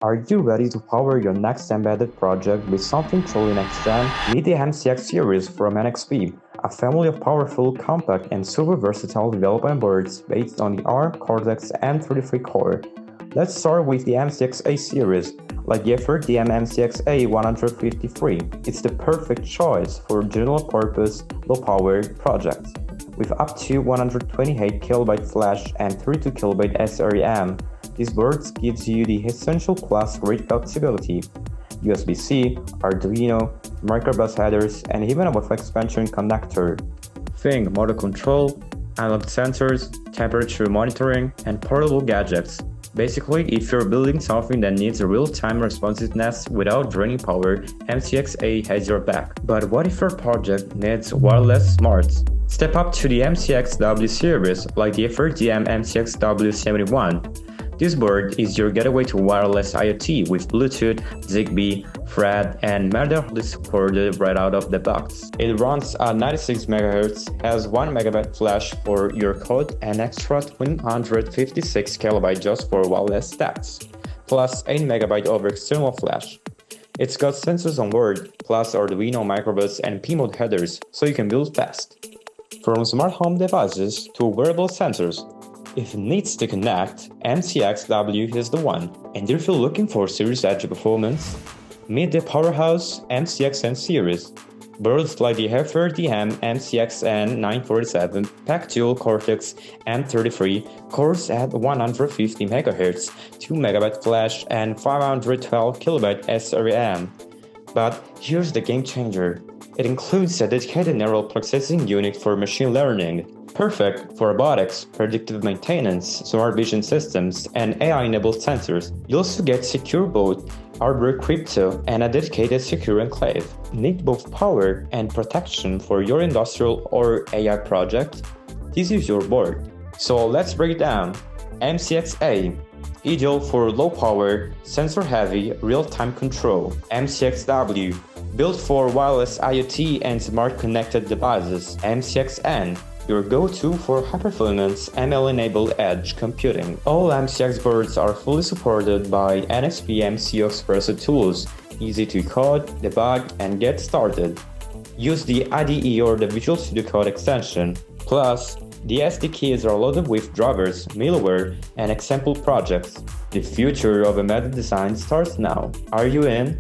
Are you ready to power your next embedded project with something truly next-gen? Meet the MCX series from NXP, a family of powerful, compact, and super versatile development boards based on the ARM Cortex-M33 core. Let's start with the MCX A series, like the FRDM MCX A 153. It's the perfect choice for general-purpose, low-power projects. With up to 128KB flash and 32KB SRDM, this board gives you the essential plus great flexibility. USB-C, Arduino, microbus headers, and even a Wi-Fi expansion connector. Think motor control, analog sensors, temperature monitoring, and portable gadgets. Basically, if you're building something that needs a real-time responsiveness without draining power, MCX A has your back. But what if your project needs wireless smarts? Step up to the MCX W series, like the FRDM MCX W71. This board is your gateway to wireless IoT with Bluetooth, Zigbee, Thread, and Matter supported right out of the box. It runs at 96 MHz, has 1 MB flash for your code, and extra 156 KB just for wireless stats, plus 8 MB over external flash. It's got sensors on board, plus Arduino microbus and P-mode headers, so you can build fast. From smart home devices to wearable sensors, if it needs to connect, MCX W is the one. And if you're looking for serious edge performance, meet the powerhouse MCX N series. Boards like the FRDM MCX N 947 pack dual Cortex M33 cores at 150 MHz, 2 MB flash, and 512KB SRAM. But here's the game changer. It includes a dedicated neural processing unit for machine learning, perfect for robotics, predictive maintenance, smart vision systems, and AI-enabled sensors. You also get secure boot, hardware crypto, and a dedicated secure enclave. Need both power and protection for your industrial or AI project? This is your board. So let's break it down. MCX A, ideal for low power, sensor heavy, real-time control. MCX W, built for wireless IoT and smart connected devices. MCX N, your go-to for high-performance ML-enabled edge computing. All MCX boards are fully supported by NXP MCUXpresso tools, easy to code, debug, and get started. Use the IDE or the Visual Studio Code extension. Plus, the SDKs are loaded with drivers, middleware, and example projects. The future of embedded design starts now. Are you in?